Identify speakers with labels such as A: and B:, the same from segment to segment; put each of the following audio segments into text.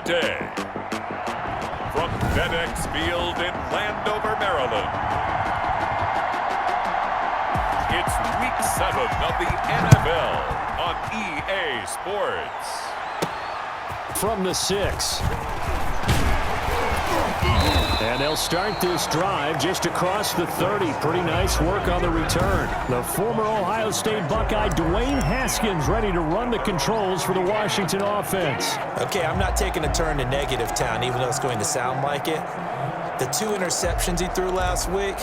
A: today. From FedEx Field in Landover, Maryland, it's Week 7 of the NFL on EA Sports.
B: From the 6. And they'll start this drive just across the 30. Pretty nice work on the return. The former Ohio State Buckeye, Dwayne Haskins, ready to run the controls for the Washington offense.
C: Okay, I'm not taking a turn to negative town, even though it's going to sound like it. The 2 interceptions he threw last week,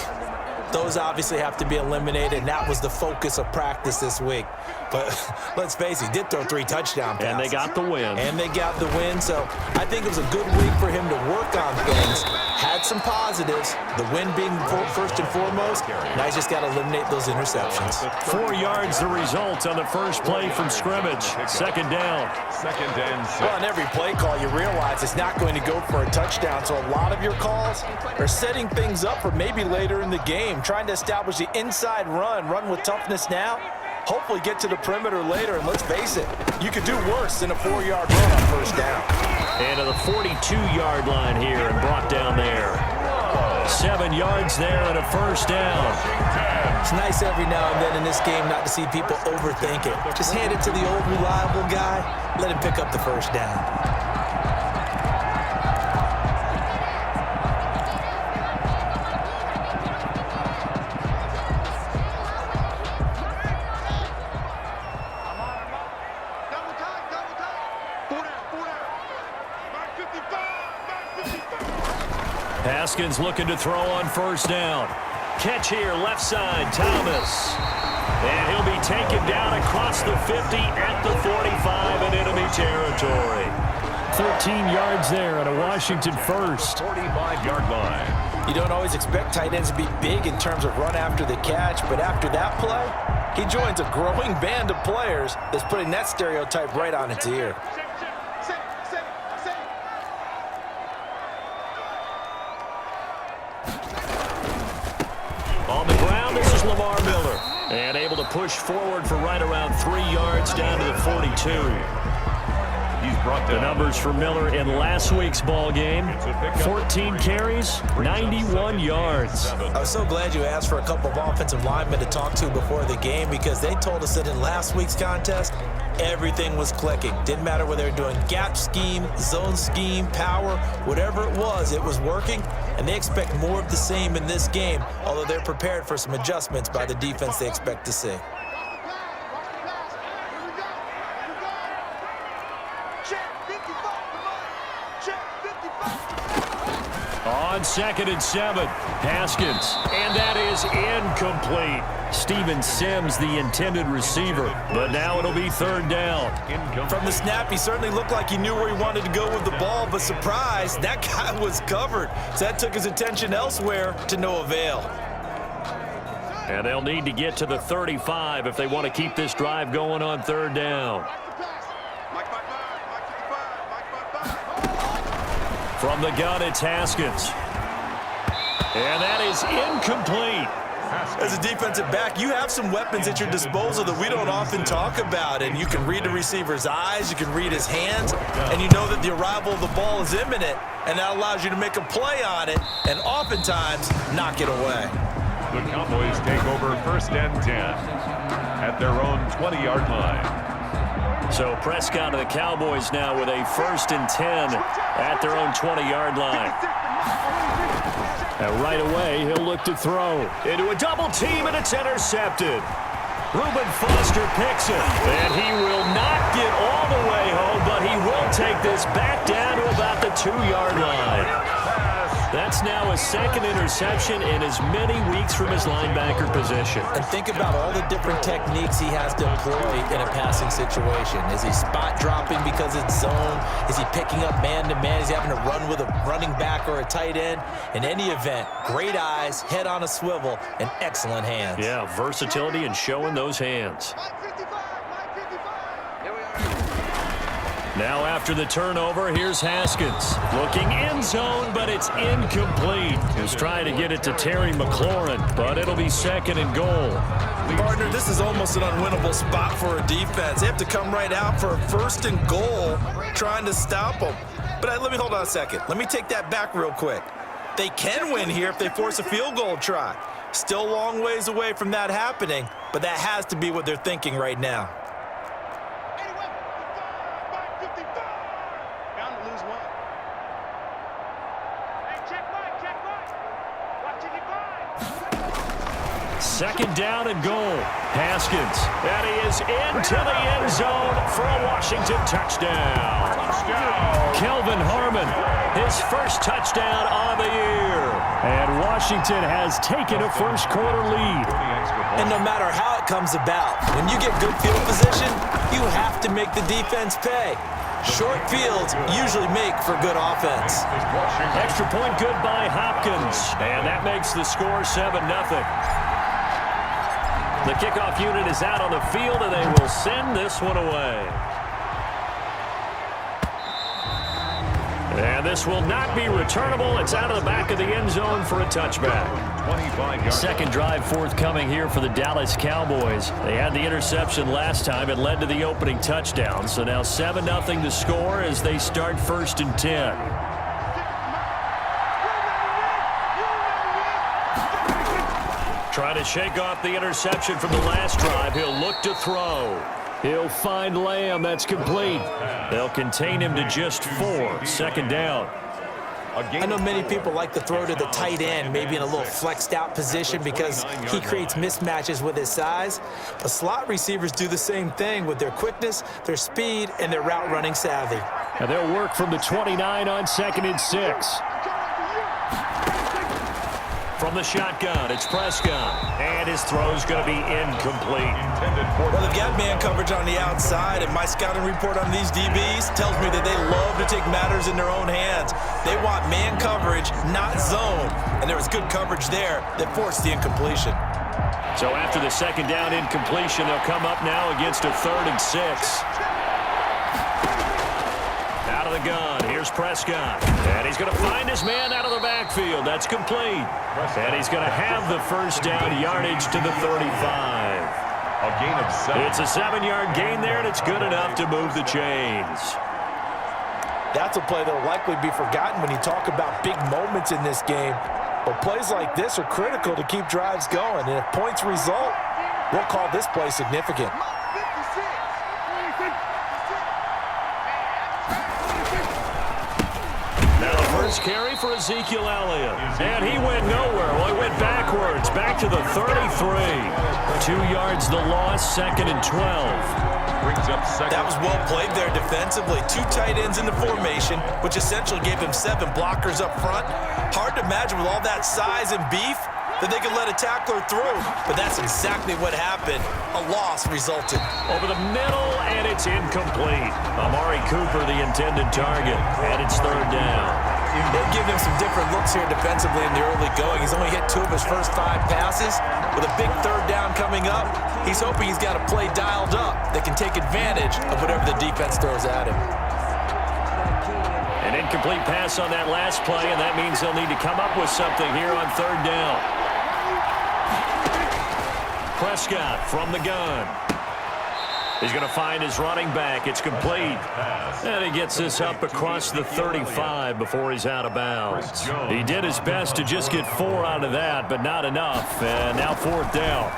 C: those obviously have to be eliminated, and that was the focus of practice this week. But let's face it, he did throw 3 touchdown passes.
B: And they got the win.
C: So I think it was a good week for him to work on things. Had some positives, the win being first and foremost. Now he's just got to eliminate those interceptions.
B: 4 yards the result on the first play from scrimmage. Second down.
A: Second and 6.
C: Well, on every play call, you realize it's not going to go for a touchdown. So a lot of your calls are setting things up for maybe later in the game, trying to establish the inside run with toughness now. Hopefully get to the perimeter later, and let's face it, you could do worse than a 4-yard run on first down.
B: And to the 42-yard line here and brought down there. 7 yards there and a first down.
C: It's nice every now and then in this game not to see people overthink it. Just hand it to the old reliable guy, let him pick up the first down.
B: Haskins looking to throw on first down. Catch here, left side, Thomas. And he'll be taken down across the 50 at the 45 in enemy territory. 13 yards there at a Washington first.
A: 45-yard line.
C: You don't always expect tight ends to be big in terms of run after the catch, but after that play, he joins a growing band of players that's putting that stereotype right on its ear.
B: On the ground, this is Lamar Miller. And able to push forward for right around 3 yards down to the 42.
A: He's brought down.
B: The numbers for Miller in last week's ball game: 14 carries, 91 yards.
C: I was so glad you asked for a couple of offensive linemen to talk to before the game, because they told us that in last week's contest, everything was clicking. Didn't matter whether they were doing gap scheme, zone scheme, power, whatever it was working. And they expect more of the same in this game, although they're prepared for some adjustments by the defense they expect to see.
B: On 2nd and 7, Haskins. And that is incomplete. Steven Sims, the intended receiver. But now it'll be 3rd down.
C: From the snap, he certainly looked like he knew where he wanted to go with the ball, but surprise, that guy was covered. So that took his attention elsewhere to no avail.
B: And they'll need to get to the 35 if they want to keep this drive going on 3rd down. From the gun, it's Haskins. And that is incomplete.
C: As a defensive back, you have some weapons at your disposal that we don't often talk about. And you can read the receiver's eyes, you can read his hands, and you know that the arrival of the ball is imminent. And that allows you to make a play on it and oftentimes knock it away.
A: The Cowboys take over 1st and 10 at their own 20-yard line.
B: So Prescott of the Cowboys now with a 1st and 10 at their own 20-yard line. And right away, he'll look to throw into a double team, and it's intercepted. Reuben Foster picks it, and he will not get all the way home, but he will take this back down to about the 2-yard line. That's now his 2nd interception in as many weeks from his linebacker position.
C: And think about all the different techniques he has to employ in a passing situation. Is he spot dropping because it's zone? Is he picking up man-to-man? Is he having to run with a running back or a tight end? In any event, great eyes, head on a swivel, and excellent hands.
B: Yeah, versatility and showing those hands. Now after the turnover, here's Haskins. Looking end zone, but it's incomplete. He's trying to get it to Terry McLaurin, but it'll be 2nd and goal.
C: Partner, this is almost an unwinnable spot for a defense. They have to come right out for a 1st and goal trying to stop them. But let me hold on a second. Let me take that back real quick. They can win here if they force a field goal try. Still a long ways away from that happening, but that has to be what they're thinking right now.
B: Second down and goal. Haskins. And he is into the end zone for a Washington touchdown. Kelvin Harmon, his first touchdown on the year. And Washington has taken a first-quarter lead.
C: And no matter how it comes about, when you get good field position, you have to make the defense pay. Short fields usually make for good offense.
B: Extra point good by Hopkins. And that makes the score 7-0. The kickoff unit is out on the field, and they will send this one away. And this will not be returnable. It's out of the back of the end zone for a touchback. Second drive forthcoming here for the Dallas Cowboys. They had the interception last time. It led to the opening touchdown. So now 7-0 to score as they start 1st and 10. Trying to shake off the interception from the last drive. He'll look to throw. He'll find Lamb. That's complete. They'll contain him to just 4. 2nd down.
C: I know many people like to throw to the tight end, maybe in a little flexed out position because he creates mismatches with his size. But slot receivers do the same thing with their quickness, their speed, and their route running savvy.
B: And they'll work from the 29 on 2nd and 6. From the shotgun, it's Prescott. And his throw's going to be incomplete.
C: Well, they've got man coverage on the outside, and my scouting report on these DBs tells me that they love to take matters in their own hands. They want man coverage, not zone. And there was good coverage there that forced the incompletion.
B: So after the 2nd down incompletion, they'll come up now against a 3rd and 6. Out of the gun, here's Prescott. And he's going to find his man out of the backfield. That's complete. And he's going to have the first down yardage to the 35.
A: A gain of 7.
B: It's a 7-yard gain there, and it's good enough to move the chains.
C: That's a play that will likely be forgotten when you talk about big moments in this game. But plays like this are critical to keep drives going. And if points result, we'll call this play significant.
B: First carry for Ezekiel Elliott. And he went nowhere. Well, he went backwards, back to the 33. 2 yards the loss, 2nd and 12.
A: Brings up 2nd.
C: That was well played there defensively. 2 tight ends in the formation, which essentially gave him 7 blockers up front. Hard to imagine with all that size and beef that they could let a tackler through. But that's exactly what happened. A loss resulted.
B: Over the middle, and it's incomplete. Amari Cooper, the intended target, and it's 3rd down.
C: They've given him some different looks here defensively in the early going. He's only hit 2 of his first 5 passes. With a big 3rd down coming up, he's hoping he's got a play dialed up that can take advantage of whatever the defense throws at him.
B: An incomplete pass on that last play, and that means they'll need to come up with something here on 3rd down. Prescott from the gun. He's going to find his running back. It's complete. And he gets this up across the 35 before he's out of bounds. He did his best to just get 4 out of that, but not enough. And now 4th down.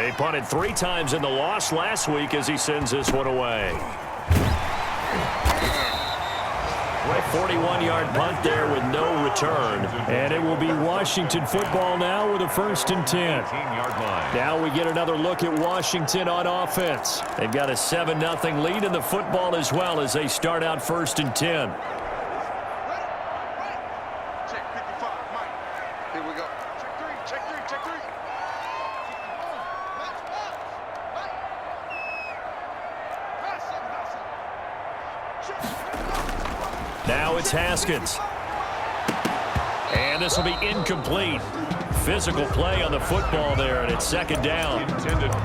B: He punted 3 times in the loss last week as he sends this one away. A 41-yard punt there with no return. And it will be Washington football now with a 1st and 10. Now we get another look at Washington on offense. They've got a 7-0 lead in the football as well as they start out 1st and 10.
D: Check 55, Mike. Here we go. Check 3, check 3, check 3.
B: Now it's Haskins. And this will be incomplete. Physical play on the football there, and it's second down.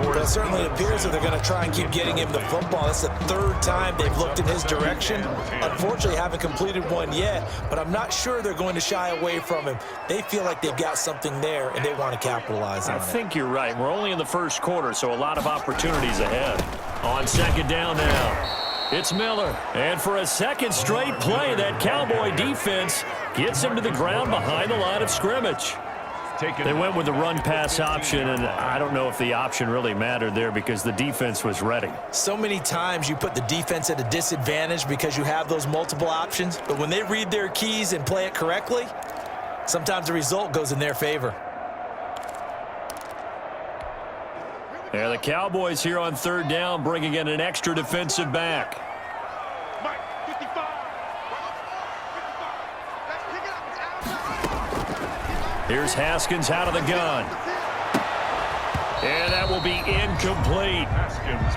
C: Well, it certainly appears that they're going to try and keep getting him the football. That's the third time they've looked in his direction. Unfortunately, haven't completed one yet, but I'm not sure they're going to shy away from him. They feel like they've got something there, and they want to capitalize on it.
B: I think you're right. We're only in the first quarter, so a lot of opportunities ahead. On second down now. It's Miller, and for a second straight play, that Cowboy defense gets him to the ground behind the line of scrimmage. They went with the run-pass option, and I don't know if the option really mattered there because the defense was ready.
C: So many times you put the defense at a disadvantage because you have those multiple options, but when they read their keys and play it correctly, sometimes the result goes in their favor.
B: Yeah, the Cowboys here on third down bringing in an extra defensive back.
D: Mike, 55. Let's pick it up.
B: Here's Haskins out of the gun. And that will be incomplete.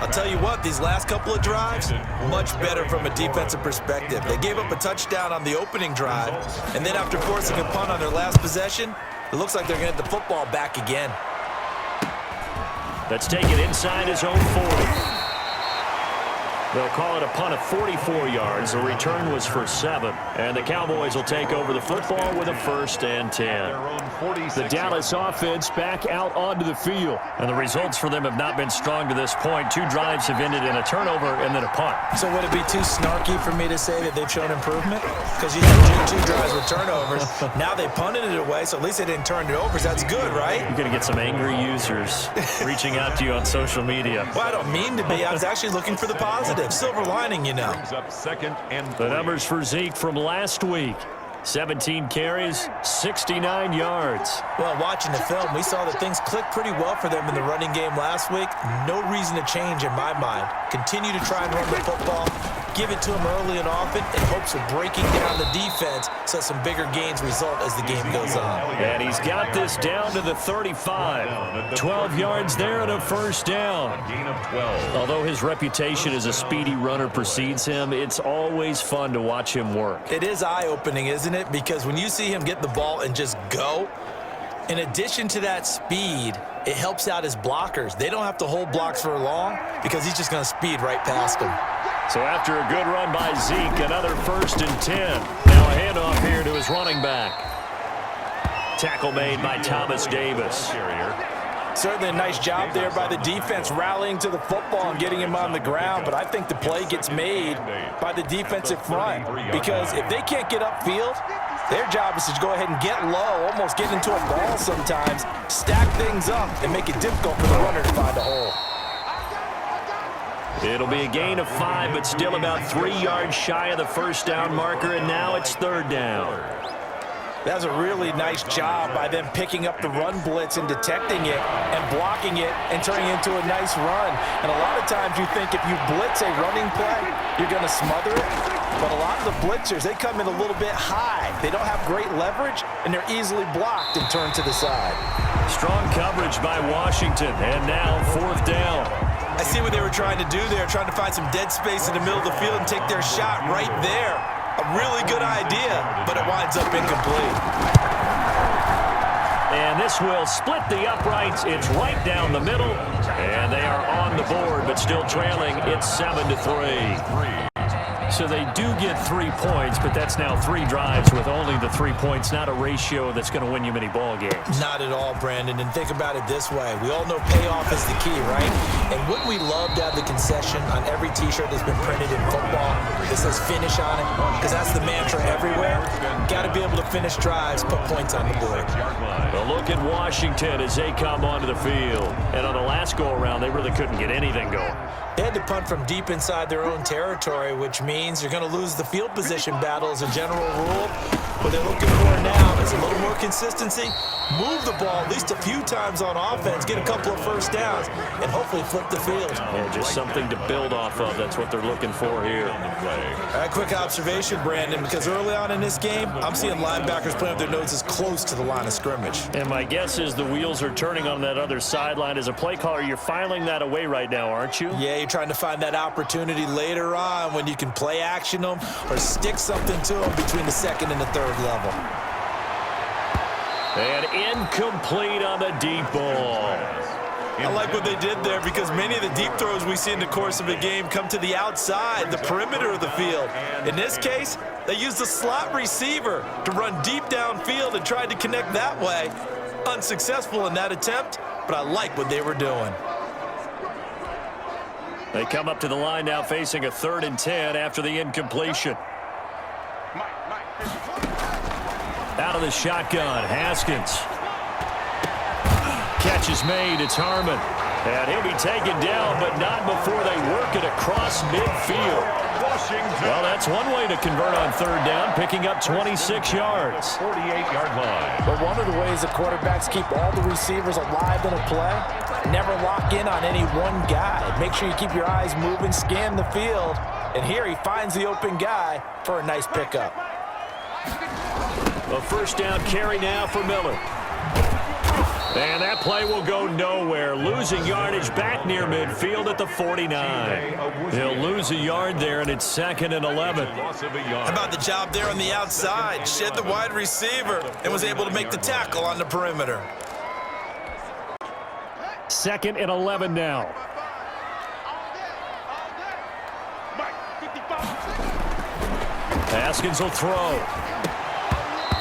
C: I'll tell you what, these last couple of drives, much better from a defensive perspective. They gave up a touchdown on the opening drive, and then after forcing a punt on their last possession, it looks like they're going to get the football back again.
B: Let's take it inside his own 40. They'll call it a punt of 44 yards. The return was for 7. And the Cowboys will take over the football with a 1st and 10. The Dallas offense back out onto the field. And the results for them have not been strong to this point. 2 drives have ended in a turnover and then a punt.
C: So would it be too snarky for me to say that they've shown improvement? Because you had 2 drives with turnovers. Now they punted it away, so at least they didn't turn it over. So that's good, right?
B: You're going to get some angry users reaching out to you on social media.
C: Well, I don't mean to be. I was actually looking for the positive. Silver lining, you know.
B: The numbers for Zeke from last week. 17 carries, 69 yards.
C: Well, watching the film, we saw that things clicked pretty well for them in the running game last week. No reason to change in my mind. Continue to try and run the football, give it to them early and often in hopes of breaking down the defense so some bigger gains result as the game goes on.
B: And he's got this down to the 35. 12 yards there and a 1st down. Although his reputation as a speedy runner precedes him, it's always fun to watch him work.
C: It is eye-opening, isn't it? Because when you see him get the ball and just go, in addition to that speed, it helps out his blockers. They don't have to hold blocks for long because he's just going to speed right past them.
B: So after a good run by Zeke, another 1st and 10. Now a handoff here to his running back. Tackle made by Thomas Davis.
C: Certainly a nice job there by the defense rallying to the football and getting him on the ground, but I think the play gets made by the defensive front because if they can't get upfield, their job is to go ahead and get low, almost get into a ball sometimes, stack things up, and make it difficult for the runner to find a hole.
B: It'll be a gain of 5, but still about 3 yards shy of the 1st down marker, and now it's 3rd down.
C: That was a really nice job by them picking up the run blitz and detecting it and blocking it and turning it into a nice run. And a lot of times you think if you blitz a running play, you're going to smother it. But a lot of the blitzers, they come in a little bit high. They don't have great leverage, and they're easily blocked and turned to the side.
B: Strong coverage by Washington, and now 4th down.
C: I see what they were trying to do there, trying to find some dead space in the middle of the field and take their shot right there. A really good idea, but it winds up incomplete.
B: And this will split the uprights. It's right down the middle, and they are on the board, but still trailing. It's 7-3. So they do get 3 points, but that's now 3 drives with only the 3 points, not a ratio that's going to win you many ball games.
C: Not at all, Brandon. And think about it this way. We all know payoff is the key, right? And wouldn't we love to have the concession on every T-shirt that's been printed in football that says finish on it? Because that's the mantra everywhere. Got to be able to finish drives, put points on the board.
B: A look at Washington as they come onto the field. And on the last go-around, they really couldn't get anything going.
C: They had to punt from deep inside their own territory, which means you're going to lose the field position battle as a general rule. What they're looking for now is a little more consistency, move the ball at least a few times on offense, get a couple of 1st downs, and hopefully flip the field.
B: Yeah, just something to build off of. That's what they're looking for here.
C: All right, quick observation, Brandon, because early on in this game, I'm seeing linebackers playing with their noses close to the line of scrimmage.
B: And my guess is the wheels are turning on that other sideline. As a play caller, you're filing that away right now, aren't you?
C: Yeah, you're trying to find that opportunity later on when you can play action them or stick something to them between the 2nd and the 3rd level.
B: And incomplete on the deep ball.
C: I like what they did there because many of the deep throws we see in the course of a game come to the outside, the perimeter of the field. In this case, they used the slot receiver to run deep downfield and tried to connect that way. Unsuccessful in that attempt, but I like what they were doing.
B: They come up to the line now facing a 3rd and 10 after the incompletion. Out of the shotgun, Haskins. Catch is made, it's Harmon. And he'll be taken down, but not before they work it across midfield. Well, that's one way to convert on 3rd down, picking up 26 yards.
A: 48-yard line.
E: But one of the ways the quarterbacks keep all the receivers alive in a play, never lock in on any one guy. Make sure you keep your eyes moving, scan the field, and here he finds the open guy for a nice pickup.
B: A 1st down carry now for Miller. And that play will go nowhere. Losing yardage back near midfield at the 49. He'll lose a yard there, and it's 2nd and 11.
C: How about the job there on the outside? Shed the wide receiver and was able to make the tackle on the perimeter.
B: 2nd and 11 now. Haskins will throw.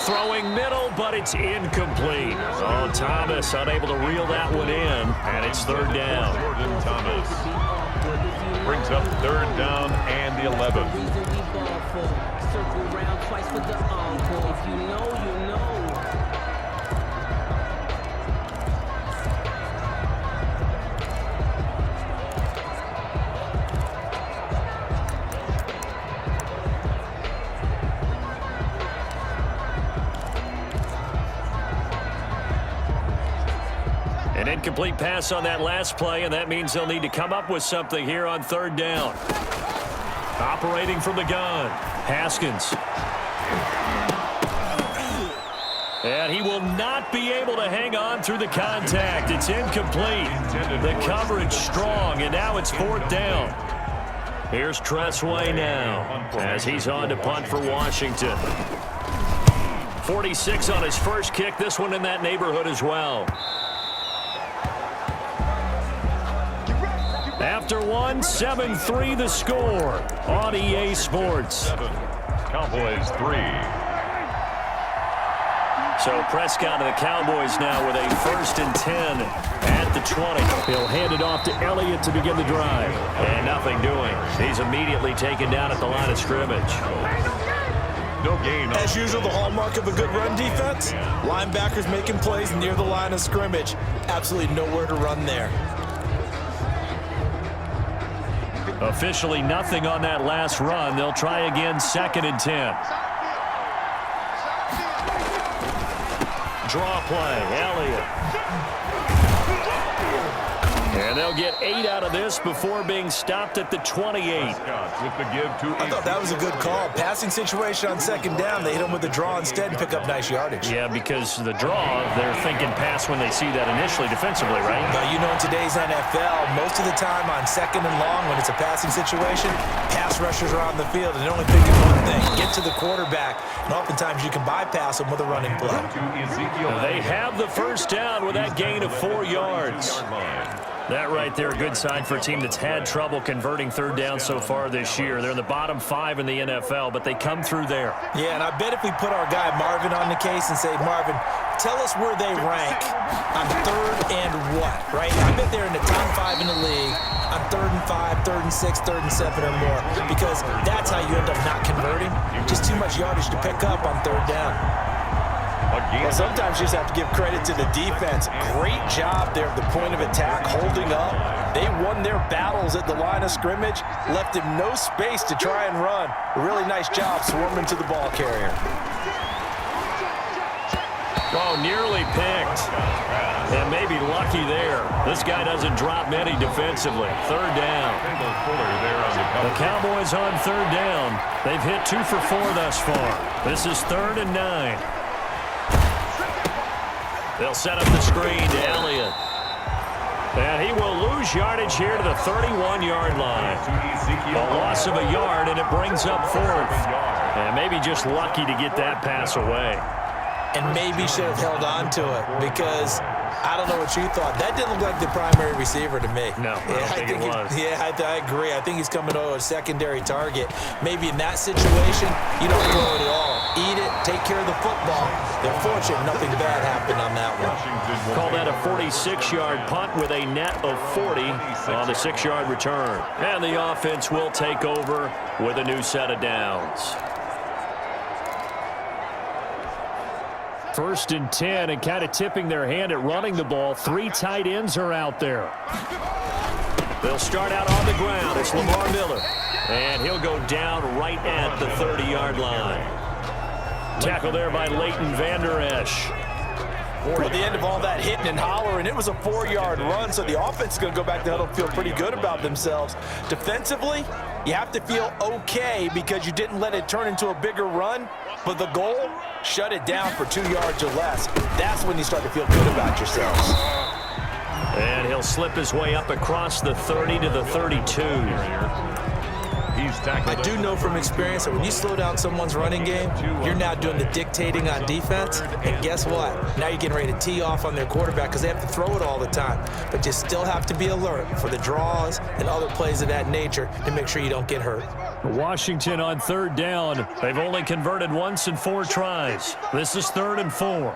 B: Throwing middle, but it's incomplete. Oh, Thomas unable to reel that one in, and it's 3rd down.
A: Jordan Thomas brings up 3rd down and the 11.
F: Circle round twice for the encore. If you know, you know.
B: An incomplete pass on that last play, and that means they'll need to come up with something here on 3rd down. Operating from the gun, Haskins. And he will not be able to hang on through the contact. It's incomplete. The coverage strong, and now it's 4th down. Here's Tressway now as he's on to punt for Washington. 46 on his first kick, this one in that neighborhood as well. After 7-3 the score on EA Sports.
A: Cowboys 3.
B: So Prescott and the Cowboys now with a 1st and 10 at the 20. He'll hand it off to Elliott to begin the drive. And nothing doing. He's immediately taken down at the line of scrimmage.
A: No gain.
C: As usual, the hallmark of a good run defense, linebackers making plays near the line of scrimmage. Absolutely nowhere to run there.
B: Officially nothing on that last run. They'll try again, 2nd and 10. Draw play, Elliott. And they'll get 8 out of this before being stopped at the 28.
A: With the give to
C: I thought that was a good call. Passing situation on 2nd down. They hit him with the draw instead and pick up nice yardage.
B: Yeah, because the draw, they're thinking pass when they see that initially defensively, right?
C: But you know, in today's NFL, most of the time on 2nd and long, when it's a passing situation, pass rushers are on the field, and they're only thinking one thing, get to the quarterback. And oftentimes you can bypass them with a running play.
B: They have the 1st down with that gain of 4 yards. That right there, a good sign for a team that's had trouble converting 3rd down so far this year. They're in the bottom 5 in the NFL, but they come through there.
C: Yeah, and I bet if we put our guy Marvin on the case and say, Marvin, tell us where they rank on 3rd and what, right? I bet they're in the top 5 in the league on 3rd and 5, 3rd and 6, 3rd and 7 or more, because that's how you end up not converting. Just too much yardage to pick up on 3rd down. Well, sometimes you just have to give credit to the defense. Great job there at the point of attack, holding up. They won their battles at the line of scrimmage, left him no space to try and run. A really nice job swarming to the ball carrier.
B: Oh, nearly picked. And maybe lucky there. This guy doesn't drop many defensively. 3rd down. The Cowboys on 3rd down. They've hit 2 for 4 thus far. This is 3rd and 9. They'll set up the screen to Elliott. And he will lose yardage here to the 31-yard line. A loss of a yard, and it brings up 4th. And maybe just lucky to get that pass away.
C: and maybe should have held on to it because I don't know what you thought. That didn't look like the primary receiver to me.
B: No, I don't think it was.
C: I agree. I think he's coming to a secondary target. Maybe in that situation, you don't throw it at all. Eat it, take care of the football. They're fortunate nothing bad happened on that one.
B: Call that a 46-yard punt with a net of 40 on the 6-yard return. And the offense will take over with a new set of downs. 1st and 10, and kind of tipping their hand at running the ball. 3 tight ends are out there. They'll start out on the ground. It's Lamar Miller. And he'll go down right at the 30-yard line. Tackle there by Leighton Vander Esch.
E: At the end of all that hitting and hollering, it was a 4-yard run, so the offense is going to go back to huddle and feel pretty good about themselves. Defensively, you have to feel okay because you didn't let it turn into a bigger run, but the goal, shut it down for 2 yards or less. That's when you start to feel good about yourselves.
B: And he'll slip his way up across the 30 to the 32.
C: I do know from experience that when you slow down someone's running game, you're now doing the dictating on defense. And guess what? Now you're getting ready to tee off on their quarterback because they have to throw it all the time. But you still have to be alert for the draws and other plays of that nature to make sure you don't get hurt.
B: Washington on 3rd down. They've only converted once in 4 tries. This is 3rd and 4.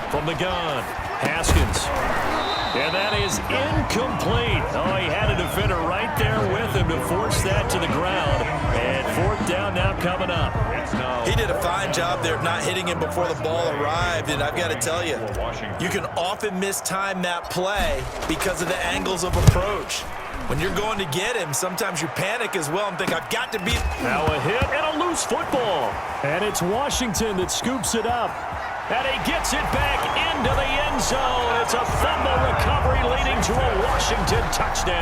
B: From the gun, Haskins. And that is incomplete. Oh, he had a defender right there with him to force that to the ground. And 4th down now coming up.
C: He did a fine job there of not hitting him before the ball arrived. And I've got to tell you, you can often mistime that play because of the angles of approach. When you're going to get him, sometimes you panic as well and think, I've got to beat.
B: Now a hit and a loose football. And it's Washington that scoops it up. And he gets it back into the end zone. It's a fumble recovery leading to a Washington touchdown.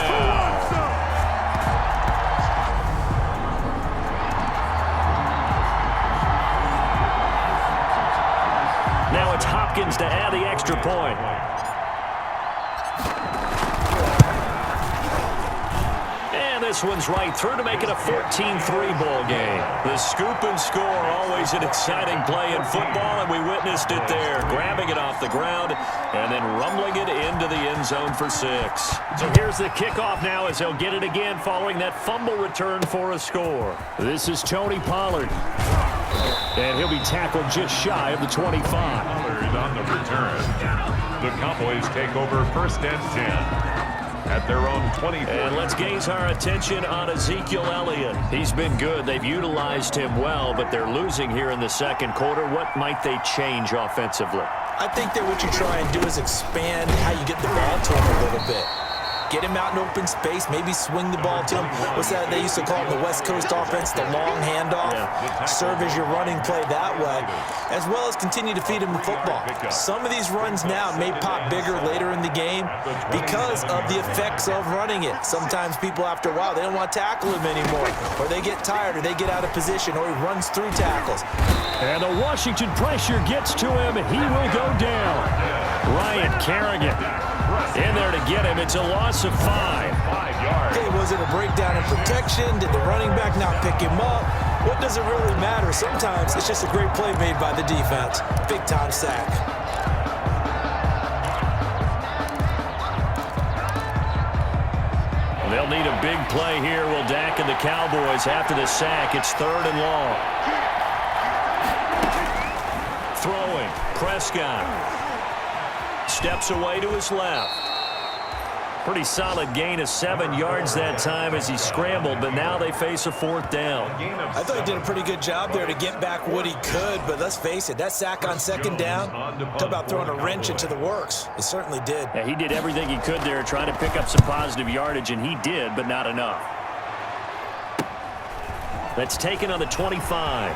B: Now it's Hopkins to add the extra point. This one's right through to make it a 14-3 ball game. The scoop and score, always an exciting play in football, and we witnessed it there. Grabbing it off the ground and then rumbling it into the end zone for 6. So here's the kickoff now as they'll get it again following that fumble return for a score. This is Tony Pollard. And he'll be tackled just shy of the 25.
A: Pollard on the return. The Cowboys take over 1st and 10. At their own 24.
B: And let's gaze our attention on Ezekiel Elliott. He's been good. They've utilized him well, but they're losing here in the 2nd quarter. What might they change offensively?
C: I think that what you try and do is expand how you get the ball to him a little bit. Get him out in open space, maybe swing the ball to him. What's that they used to call it in the West Coast offense, the long handoff? Yeah. Serve as your running play that way, as well as continue to feed him the football. Some of these runs now may pop bigger later in the game because of the effects of running it. Sometimes people, after a while, they don't want to tackle him anymore, or they get tired, or they get out of position, or he runs through tackles.
B: And the Washington pressure gets to him. He will go down. Ryan Kerrigan in there to get him. It's a loss of 5.
A: 5 yards.
C: Hey, was it a breakdown in protection? Did the running back not pick him up? What does it really matter? Sometimes it's just a great play made by the defense. Big-time sack.
B: They'll need a big play here. Will Dak and the Cowboys after the sack. It's 3rd and long. Throwing. Prescott. Steps away to his left. Pretty solid gain of 7 yards that time as he scrambled, but now they face a 4th down.
C: I thought he did a pretty good job there to get back what he could, but let's face it, that sack on 2nd down, talk about throwing a wrench into the works. It certainly did.
B: Yeah, he did everything he could there trying to pick up some positive yardage, and he did, but not enough. That's taken on the 25.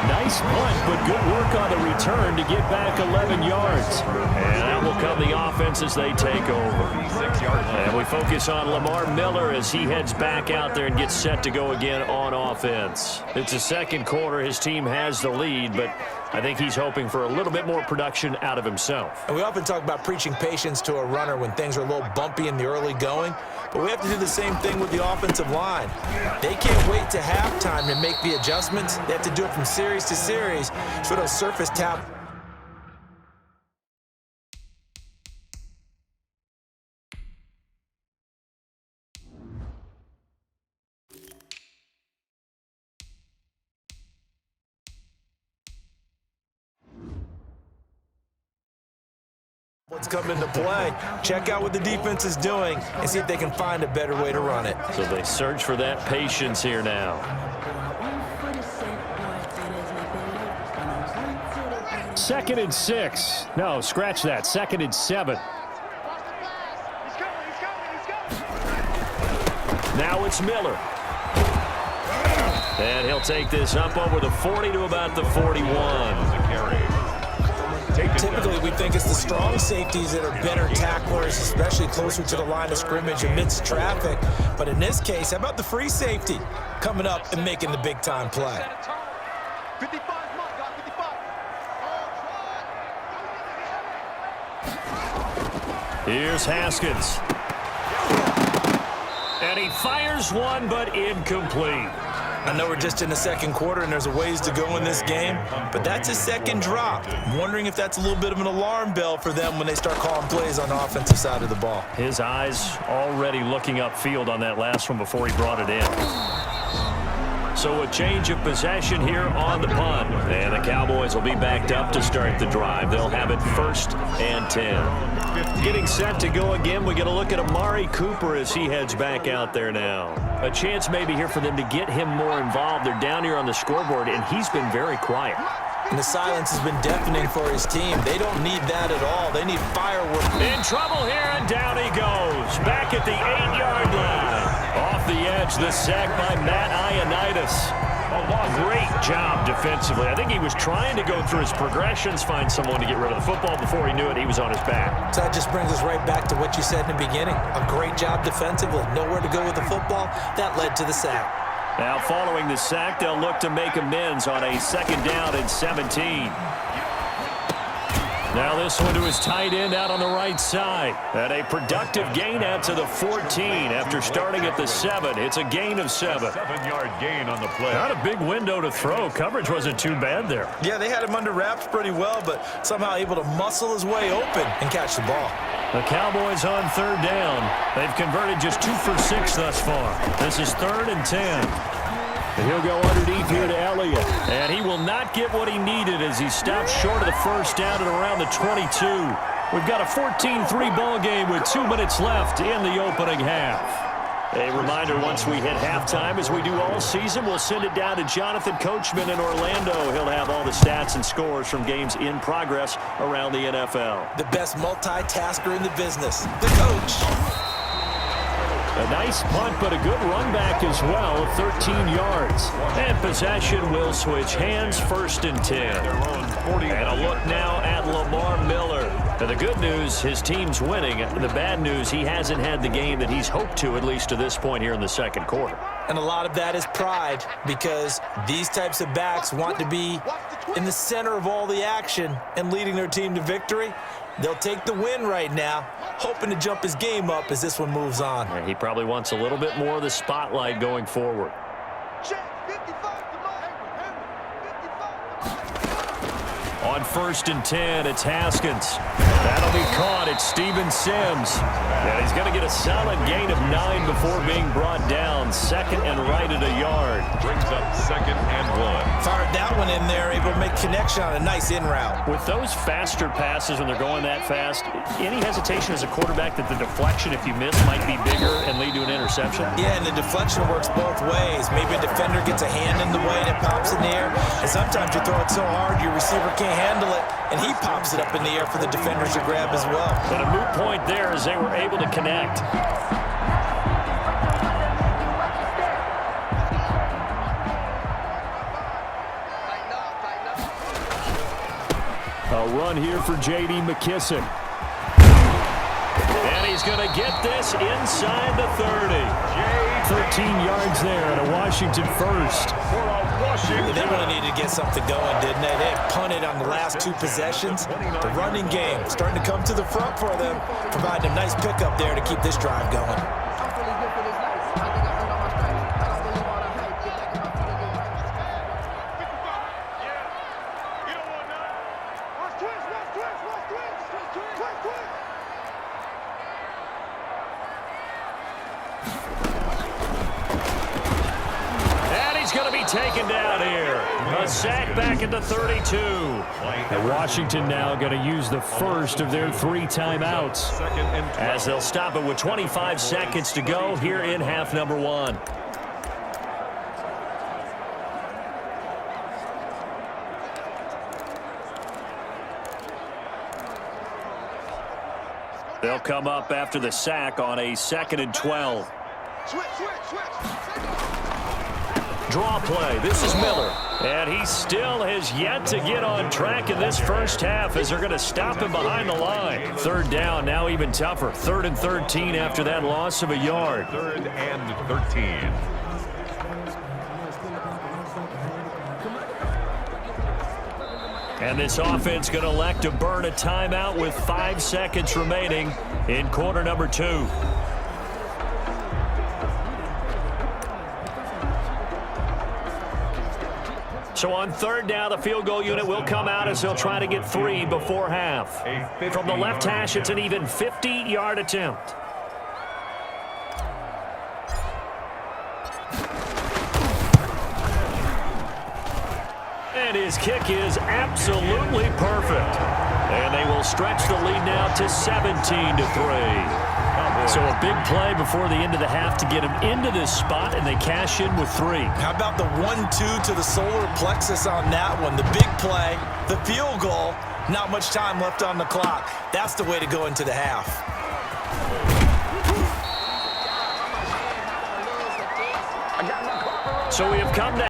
B: Nice punt, but good work on the return to get back 11 yards. And that will come the offense as they take over.
A: 6 yard line.
B: And we focus on Lamar Miller as he heads back out there and gets set to go again on offense. It's the 2nd quarter. His team has the lead, but I think he's hoping for a little bit more production out of himself.
C: And we often talk about preaching patience to a runner when things are a little bumpy in the early going. but we have to do the same thing with the offensive line. They can't wait to halftime to make the adjustments. They have to do it from series to series for those surface tablets come into play. Check out what the defense is doing and see if they can find a better way to run it.
B: So they search for that patience here now. Second and 6. No, scratch that. Second and 7. Now it's Miller. And he'll take this up over the 40 to about the 41.
C: Typically, we think it's the strong safeties that are better tacklers, especially closer to the line of scrimmage amidst traffic. But in this case, how about the free safety coming up and making the big-time play?
D: 55,
B: Here's Haskins. And he fires one, but incomplete.
C: I know we're just in the second quarter and there's a ways to go in this game, but that's his second drop. I'm wondering if that's a little bit of an alarm bell for them when they start calling plays on the offensive side of the ball.
B: His eyes already looking upfield on that last one before he brought it in. So a change of possession here on the punt. And the Cowboys will be backed up to start the drive. They'll have it 1st and 10. Getting set to go again, we get a look at Amari Cooper as he heads back out there now. A chance maybe here for them to get him more involved. They're down here on the scoreboard, and he's been very quiet.
C: And the silence has been deafening for his team. They don't need that at all. They need fireworks.
B: In trouble here, and down he goes. Back at the 8-yard line. Off the edge, the sack by Matt Ioannidis. Great job defensively. I think he was trying to go through his progressions, find someone to get rid of the football. Before he knew it, he was on his back.
C: So that just brings us right back to what you said in the beginning. A great job defensively. Nowhere to go with the football. That led to the sack.
B: Now following the sack, they'll look to make amends on a 2nd down and 17. Now this one to his tight end out on the right side. And a productive gain out to the 14 after starting at the 7. It's a gain of 7.
A: 7-yard gain on the play.
B: Not a big window to throw. Coverage wasn't too bad there.
C: Yeah, they had him under wraps pretty well, but somehow able to muscle his way open and catch the ball.
B: The Cowboys on 3rd down. They've converted just 2 for 6 thus far. This is 3rd and 10. And he'll go underneath here to Elliott. And he will not get what he needed as he stops short of the 1st down at around the 22. We've got a 14-3 ball game with 2 minutes left in the opening half. A reminder, once we hit halftime, as we do all season, we'll send it down to Jonathan Coachman in Orlando. He'll have all the stats and scores from games in progress around the NFL.
C: The best multitasker in the business, the coach.
B: A nice punt, but a good run back as well of 13 yards. And possession will switch hands, 1st and 10. And a look now at Lamar Miller. Now the good news, his team's winning. The bad news, he hasn't had the game that he's hoped to, at least to this point here in the 2nd quarter.
C: And a lot of that is pride, because these types of backs want to be in the center of all the action and leading their team to victory. They'll take the win right now, hoping to jump his game up as this one moves on.
B: Yeah, he probably wants a little bit more of the spotlight going forward. On 1st and 10, it's Haskins. That'll be caught. It's Steven Sims. And he's going to get a solid gain of 9 before being brought down. 2nd and right at a yard.
A: Brings up 2nd and 1.
C: Fired that one in there, able to make connection on a nice in route.
B: With those faster passes when they're going that fast, any hesitation as a quarterback that the deflection, if you miss, might be bigger and lead to an interception?
C: Yeah, and the deflection works both ways. Maybe a defender gets a hand in the way and it pops in the air. And sometimes you throw it so hard your receiver can't handle it, and he pops it up in the air for the defenders to grab as well.
B: But a moot point there as they were able to connect. A run here for J.D. McKissick. And he's going to get this inside the 30. 13 yards there and a Washington 1st.
C: They really needed to get something going, didn't they? They had punted on the last 2 possessions. The running game starting to come to the front for them, providing a nice pickup there to keep this drive going.
B: taken down here. A sack back at the 32. And Washington now going to use the first of their 3 timeouts, as they'll stop it with 25 seconds to go here in half number 1. They'll come up after the sack on a 2nd and 12. Draw play. This is Miller. And he still has yet to get on track in this first half, as they're going to stop him behind the line. 3rd down, now even tougher. 3rd and 13 after that loss of a yard.
A: 3rd and 13.
B: And this offense going to elect to burn a timeout with 5 seconds remaining in quarter number 2. So on 3rd down, the field goal unit will come out as they'll try to get 3 before half. From the left hash, it's an even 50-yard attempt. And his kick is absolutely perfect. And they will stretch the lead now to 17-3. So a big play before the end of the half to get him into this spot, and they cash in with 3.
C: How about the 1-2 to the solar plexus on that one? The big play, the field goal, not much time left on the clock. That's the way to go into the half.
B: So we have come to